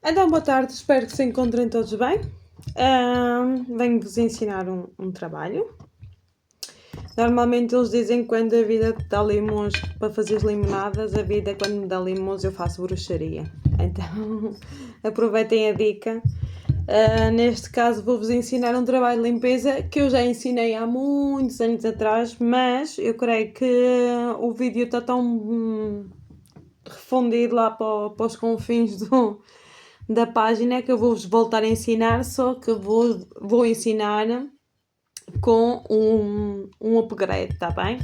Então, boa tarde, espero que se encontrem todos bem. Venho-vos ensinar um trabalho. Normalmente eles dizem que quando a vida te dá limões para fazer limonadas, a vida quando me dá limões eu faço bruxaria. Então, aproveitem a dica. Neste caso vou-vos ensinar um trabalho de limpeza que eu já ensinei há muitos anos atrás, mas eu creio que o vídeo está tão refundido lá para os confins da página que eu vou-vos voltar a ensinar, só que vou ensinar com um upgrade, tá bem?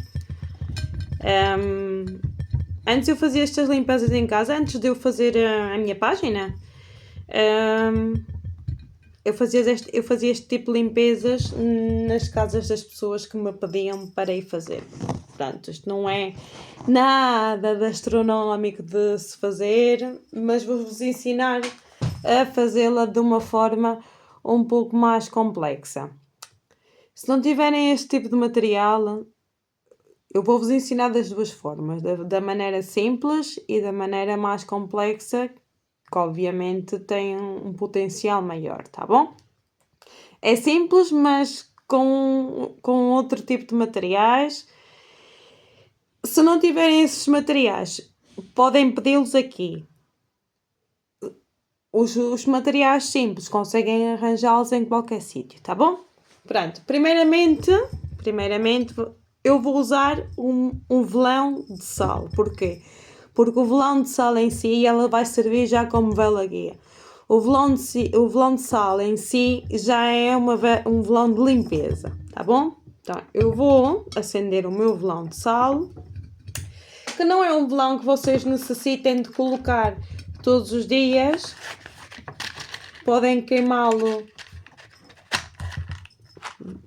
Antes eu fazia estas limpezas em casa, antes de eu fazer a minha página, eu fazia este tipo de limpezas nas casas das pessoas que me pediam para ir fazer. Portanto, isto não é nada de astronómico de se fazer, mas vou-vos ensinar a fazê-la de uma forma um pouco mais complexa. Se não tiverem este tipo de material, eu vou-vos ensinar das duas formas, da maneira simples e da maneira mais complexa, que obviamente tem um potencial maior, tá bom? É simples, mas com outro tipo de materiais. Se não tiverem esses materiais, podem pedi-los aqui. Os materiais simples conseguem arranjá-los em qualquer sítio, tá bom? Pronto, primeiramente eu vou usar um velão de sal. Porquê? Porque o velão de sal em si, ela vai servir já como vela guia. O velão de sal em si já é um velão de limpeza, tá bom? Então, eu vou acender o meu velão de sal, que não é um velão que vocês necessitem de colocar todos os dias. Podem queimá-lo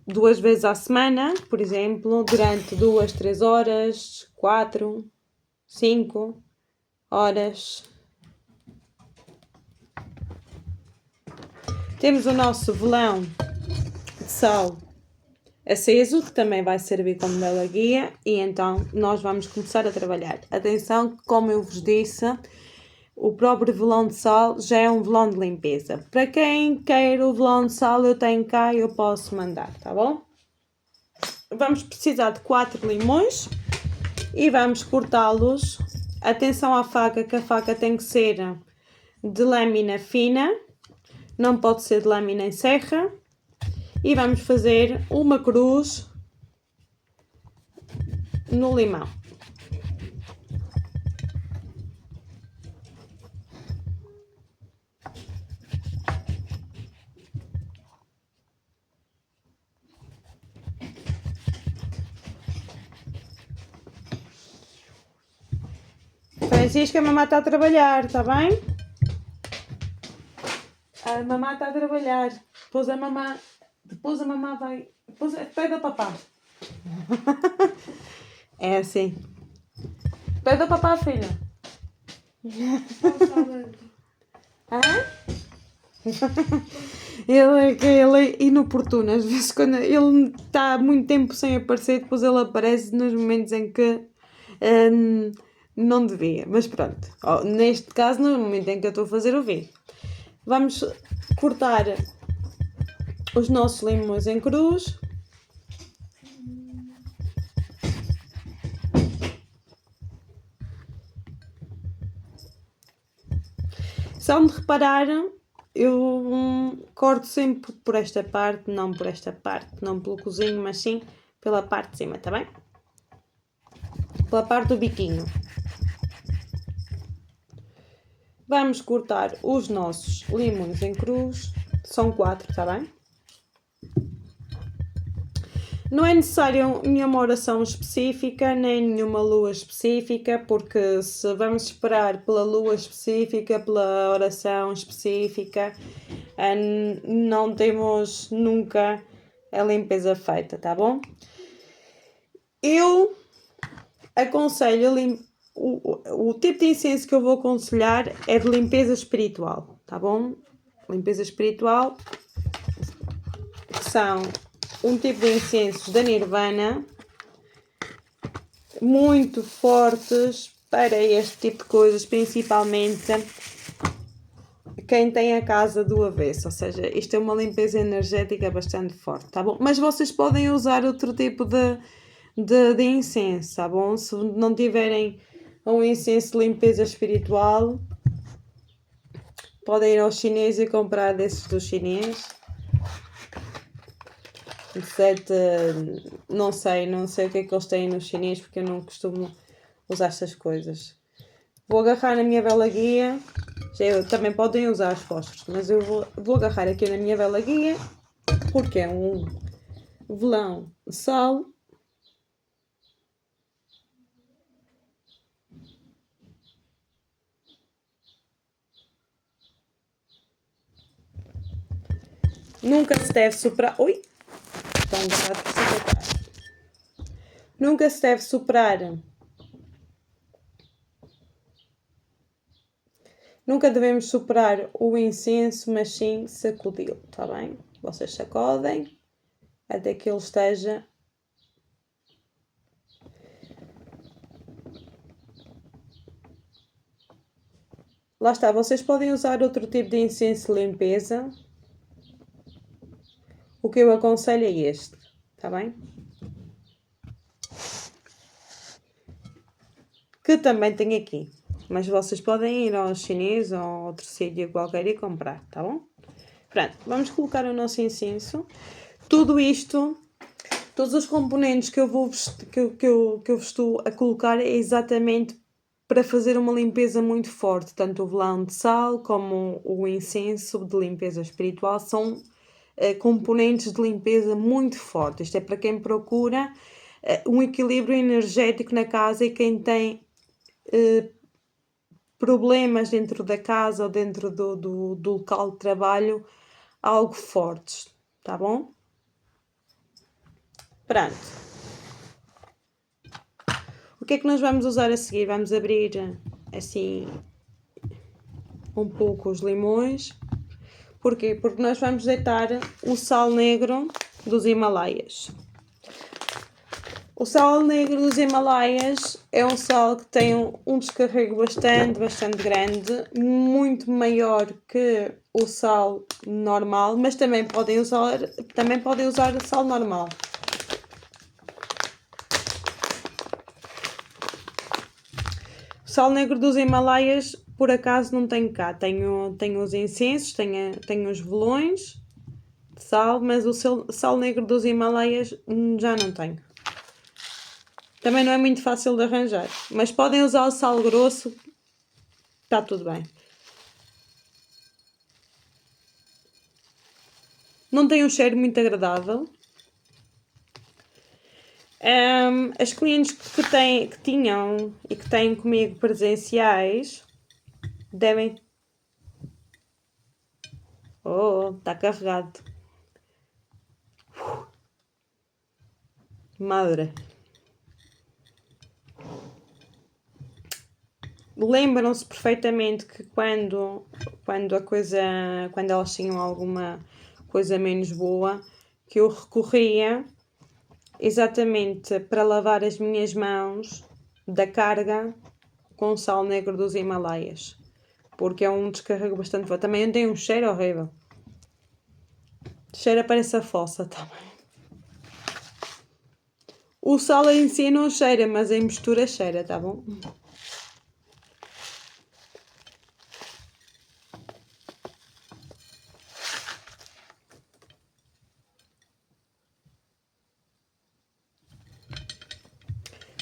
2 vezes à semana, por exemplo, durante 2, 3 horas, 4, 5 horas. Temos o nosso velão de sal aceso, que também vai servir como vela guia, e então nós vamos começar a trabalhar. Atenção, como eu vos disse, o próprio velão de sal já é um velão de limpeza. Para quem quer o velão de sal, eu tenho cá e eu posso mandar, tá bom? Vamos precisar de 4 limões e vamos cortá-los. Atenção à faca, que a faca tem que ser de lâmina fina, não pode ser de lâmina em serra. E vamos fazer uma cruz no limão. Francisca, a mamãe está a trabalhar, está bem? A mamãe está a trabalhar. Depois a mamãe vai... Depois pede ao papá. É assim. Pede ao papá, filha. Hã? Ele é inoportuno. Às vezes, quando ele está muito tempo sem aparecer, depois ele aparece nos momentos em que não devia. Mas pronto, neste caso, no momento em que eu estou a fazer o vídeo, vamos cortar os nossos limões em cruz. Só de reparar, eu corto sempre por esta parte, não por esta parte, não pelo cozinho, mas sim pela parte de cima, tá bem? Pela parte do biquinho. Vamos cortar os nossos limões em cruz, são 4, tá bem? Não é necessário nenhuma oração específica, nem nenhuma lua específica, porque se vamos esperar pela lua específica, pela oração específica, não temos nunca a limpeza feita, tá bom? Eu aconselho, o tipo de incenso que eu vou aconselhar é de limpeza espiritual, tá bom? Limpeza espiritual, que são um tipo de incensos da Nirvana, muito fortes para este tipo de coisas, principalmente quem tem a casa do avesso, ou seja, isto é uma limpeza energética bastante forte, tá bom? Mas vocês podem usar outro tipo de incenso, tá bom? Se não tiverem um incenso de limpeza espiritual, podem ir ao chinês e comprar desses do chinês. Não sei o que é que eles têm no chinês, porque eu não costumo usar estas coisas. Vou agarrar na minha vela guia. Também podem usar os fósforos, mas eu vou agarrar aqui na minha vela guia, porque é um velão de sal. Nunca se deve soprar. Ui! Está um bocado precipitado. Nunca se deve soprar. Nunca devemos soprar o incenso, mas sim sacudi-lo, está bem? Vocês sacodem até que ele esteja lá está, vocês podem usar outro tipo de incenso de limpeza. O que eu aconselho é este, está bem? Que também tem aqui. Mas vocês podem ir ao chinês ou a outro sítio qualquer e comprar, tá bom? Pronto, vamos colocar o nosso incenso. Tudo isto, todos os componentes que eu vos estou a colocar é exatamente para fazer uma limpeza muito forte. Tanto o velão de sal como o incenso de limpeza espiritual são componentes de limpeza muito fortes. Isto é para quem procura um equilíbrio energético na casa e quem tem problemas dentro da casa ou dentro do local de trabalho, algo fortes, tá bom? Pronto. O que é que nós vamos usar a seguir? Vamos abrir assim um pouco os limões. Porquê? Porque nós vamos deitar o sal negro dos Himalaias. O sal negro dos Himalaias é um sal que tem um descarrego bastante grande, muito maior que o sal normal, mas também podem usar sal normal. O sal negro dos Himalaias, por acaso, não tenho cá. Tenho os incensos, tenho os velões de sal, mas o sal negro dos Himalaias já não tenho. Também não é muito fácil de arranjar, mas podem usar o sal grosso, está tudo bem. Não tem um cheiro muito agradável. As clientes que tinham e que têm comigo presenciais devem... Oh, está carregado. Madre. Lembram-se perfeitamente que quando elas tinham alguma coisa menos boa, que eu recorria exatamente para lavar as minhas mãos da carga com sal negro dos Himalaias, porque é um descarrego bastante forte. Também tem um cheiro horrível. Cheira parece a fossa também. O sal em si não cheira, mas em mistura cheira, tá bom?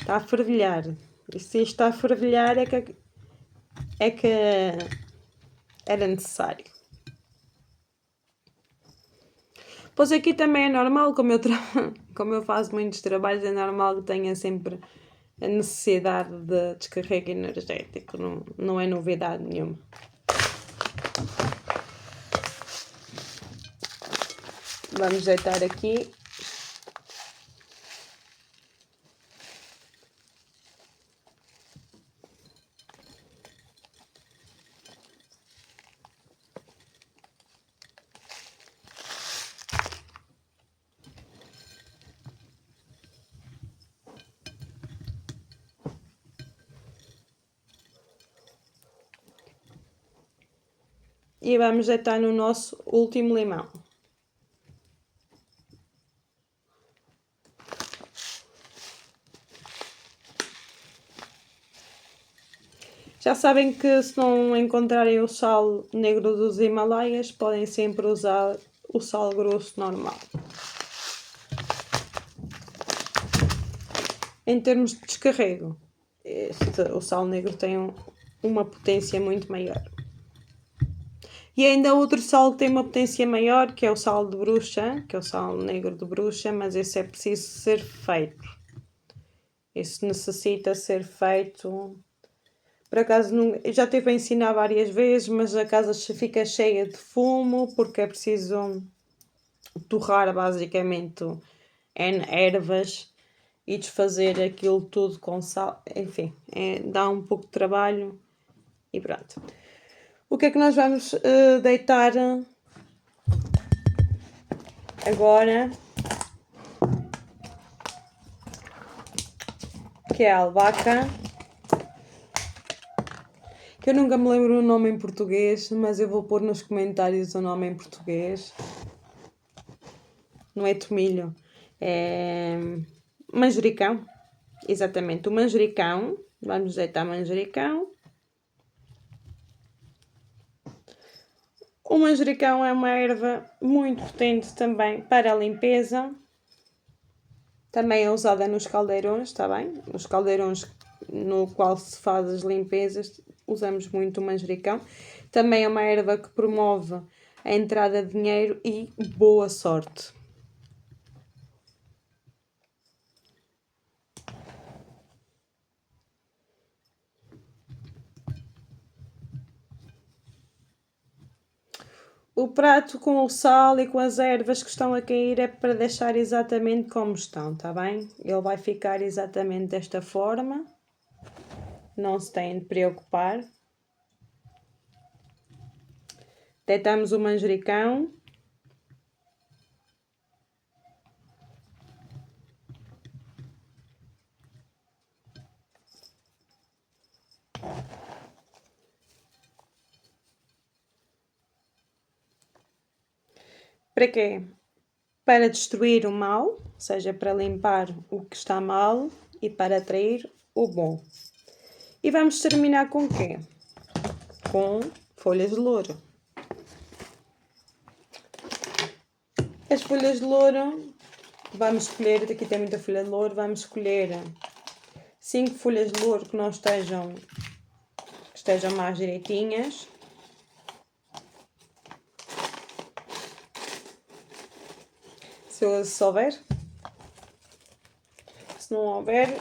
Está a fervilhar. E se isto está a fervilhar é que era necessário. Pois aqui também é normal, como eu faço muitos trabalhos, é normal que tenha sempre a necessidade de descarrego energético, não é novidade nenhuma. Vamos deitar aqui. e vamos deitar no nosso último limão. Já sabem que se não encontrarem o sal negro dos Himalaias, podem sempre usar o sal grosso normal. Em termos de descarrego, o sal negro tem uma potência muito maior. E ainda outro sal que tem uma potência maior, que é o sal de bruxa, que é o sal negro de bruxa, mas esse é preciso ser feito. Isso necessita ser feito. Por acaso, já tive a ensinar várias vezes, mas a casa fica cheia de fumo, porque é preciso torrar basicamente ervas e desfazer aquilo tudo com sal. Enfim, dá um pouco de trabalho e pronto. O que é que nós vamos deitar agora? Que é a albahaca. Que eu nunca me lembro o nome em português, mas eu vou pôr nos comentários o nome em português. Não é tomilho, é manjericão. Exatamente, o manjericão. Vamos deitar manjericão. O manjericão é uma erva muito potente também para a limpeza. Também é usada nos caldeirões, está bem? Nos caldeirões no qual se faz as limpezas, usamos muito o manjericão. Também é uma erva que promove a entrada de dinheiro e boa sorte. O prato com o sal e com as ervas que estão a cair é para deixar exatamente como estão, tá bem? Ele vai ficar exatamente desta forma. Não se têm de preocupar. Deitamos o manjericão. Para quê? Para destruir o mal, ou seja, para limpar o que está mal e para atrair o bom. E vamos terminar com o quê? Com folhas de louro. As folhas de louro, vamos escolher, aqui tem muita folha de louro, vamos escolher 5 folhas de louro que não estejam mais direitinhas. Se souber. Se não houver.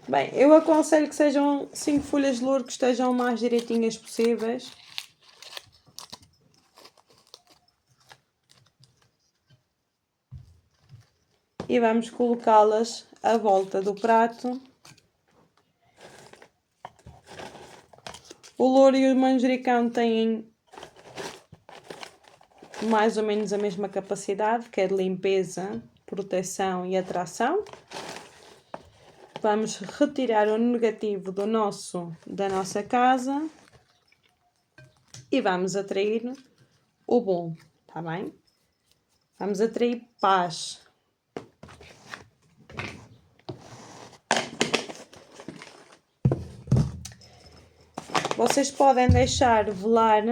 Bem, eu aconselho que sejam 5 folhas de louro que estejam mais direitinhas possíveis. E vamos colocá-las à volta do prato. O louro e o manjericão têm mais ou menos a mesma capacidade, que é de limpeza, proteção e atração. Vamos retirar o negativo da nossa casa e vamos atrair o bom, tá bem? Vamos atrair paz. Vocês podem deixar velar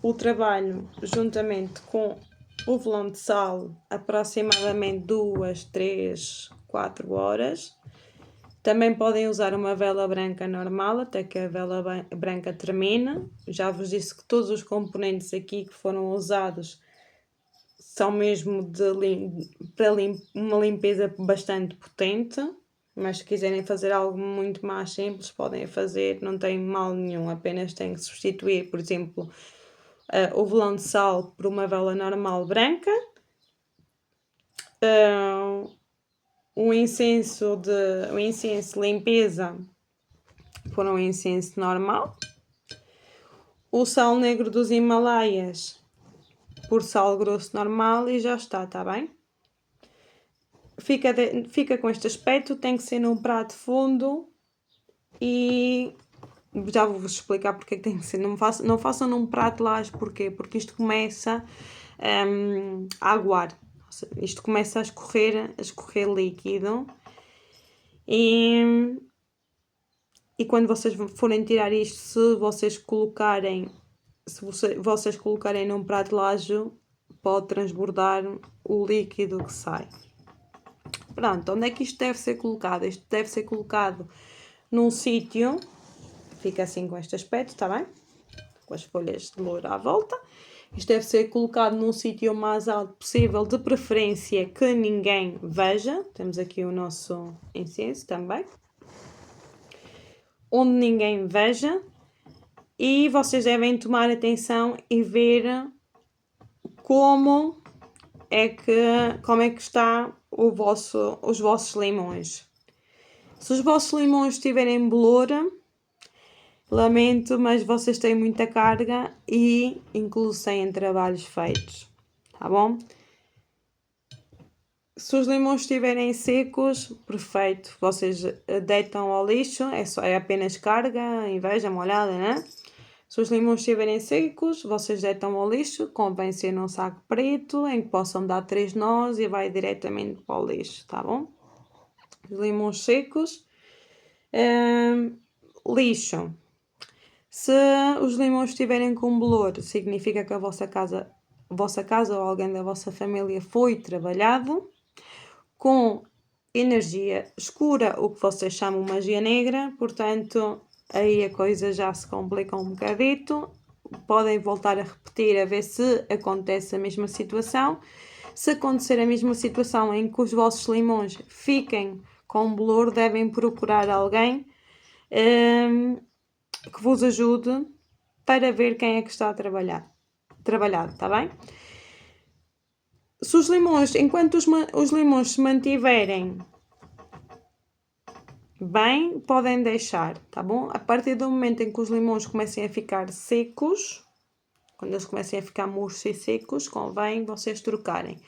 o trabalho juntamente com o velão de sal aproximadamente 2, 3, 4 horas. Também podem usar uma vela branca normal até que a vela branca termine. Já vos disse que todos os componentes aqui que foram usados são mesmo para uma limpeza bastante potente. Mas se quiserem fazer algo muito mais simples, podem fazer, não tem mal nenhum. Apenas têm que substituir, por exemplo, o velão de sal por uma vela normal branca. O incenso de limpeza por um incenso normal. O sal negro dos Himalaias por sal grosso normal e já está, tá bem? Fica com este aspecto, tem que ser num prato fundo e já vou-vos explicar porque é que tem que ser. Não façam num prato de laje, porquê? Porque isto começa a aguar. Isto começa a escorrer líquido e quando vocês forem tirar isto, se vocês colocarem num prato de laje, pode transbordar o líquido que sai. Pronto, onde é que isto deve ser colocado? Isto deve ser colocado num sítio, fica assim com este aspecto, está bem? Com as folhas de louro à volta. Isto deve ser colocado num sítio o mais alto possível, de preferência que ninguém veja. Temos aqui o nosso incenso também. Onde ninguém veja. E vocês devem tomar atenção e ver como é que está os vossos limões. Se os vossos limões tiverem bolor, lamento, mas vocês têm muita carga e inclusem em trabalhos feitos, tá bom? Se os limões estiverem secos, perfeito, vocês deitam ao lixo, é apenas carga, inveja, molhada, né? Se os limões estiverem secos, vocês deitam ao lixo, convém ser num saco preto, em que possam dar 3 nós e vai diretamente para o lixo, tá bom? Os limões secos, lixo. Se os limões estiverem com bolor, significa que a vossa casa ou alguém da vossa família foi trabalhado com energia escura, o que vocês chamam magia negra, portanto, aí a coisa já se complica um bocadito. Podem voltar a repetir a ver se acontece a mesma situação. Se acontecer a mesma situação em que os vossos limões fiquem com bolor, devem procurar alguém que vos ajude para ver quem é que está a trabalhado, está bem? Se os limões, enquanto os limões se mantiverem bem, podem deixar, tá bom? A partir do momento em que os limões comecem a ficar secos, quando eles comecem a ficar murchos e secos, convém vocês trocarem.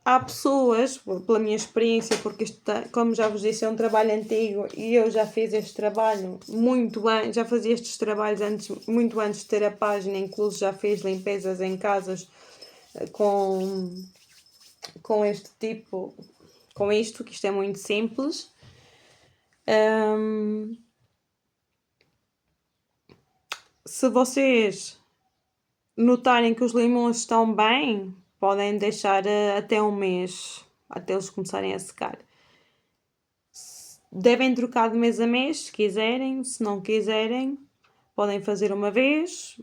Há pessoas, pela minha experiência, porque isto, como já vos disse, é um trabalho antigo e eu já fiz este trabalho muito antes, já fazia estes trabalhos muito antes de ter a página, incluso já fiz limpezas em casas com este tipo, com isto, que isto é muito simples. Se vocês notarem que os limões estão bem, podem deixar até um mês, até eles começarem a secar. Devem trocar de mês a mês, se quiserem. Se não quiserem, podem fazer uma vez,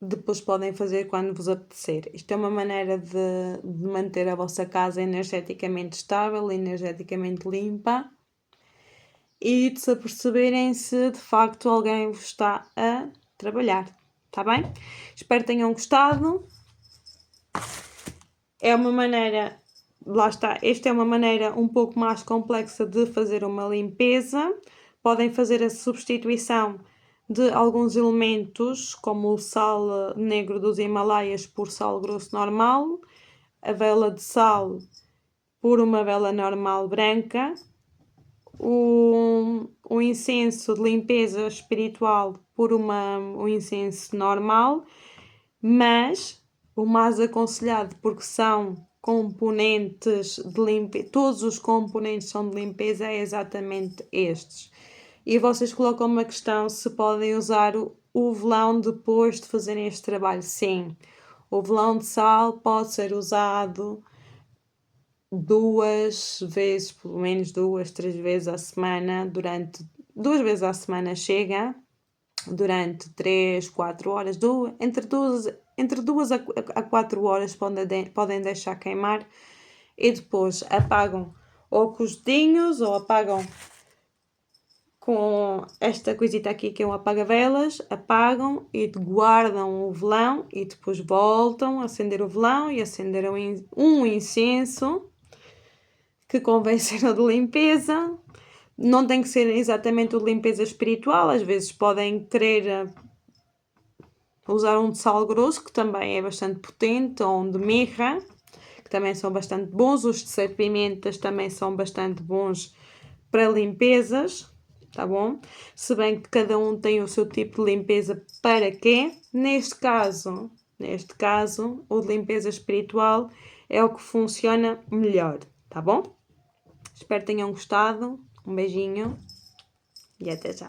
depois podem fazer quando vos apetecer. Isto é uma maneira de manter a vossa casa energeticamente estável, energeticamente limpa e de se aperceberem se de facto alguém vos está a trabalhar. Tá bem? Espero que tenham gostado. É uma maneira, lá está, esta é uma maneira um pouco mais complexa de fazer uma limpeza. Podem fazer a substituição de alguns elementos, como o sal negro dos Himalaias por sal grosso normal, a vela de sal por uma vela normal branca, o incenso de limpeza espiritual por um incenso normal, mas o mais aconselhado, porque são componentes de limpeza, todos os componentes são de limpeza, é exatamente estes. E vocês colocam uma questão se podem usar o velão depois de fazerem este trabalho. Sim, o velão de sal pode ser usado 2 vezes, pelo menos 2, 3 vezes à semana, 2 vezes à semana chega, durante 3, 4 horas, entre 2 a 4 horas podem deixar queimar e depois apagam ou com os dedinhos ou apagam com esta coisita aqui que é um apaga-velas, apagam e guardam o velão e depois voltam a acender o velão e acender um incenso que convém ser o de limpeza. Não tem que ser exatamente o de limpeza espiritual, às vezes podem querer usar um de sal grosso, que também é bastante potente, ou um de mirra, que também são bastante bons. Os de 7 pimentas também são bastante bons para limpezas. tá bom? Se bem que cada um tem o seu tipo de limpeza para quê? Neste caso, o de limpeza espiritual é o que funciona melhor, tá bom? Espero que tenham gostado. Um beijinho e até já.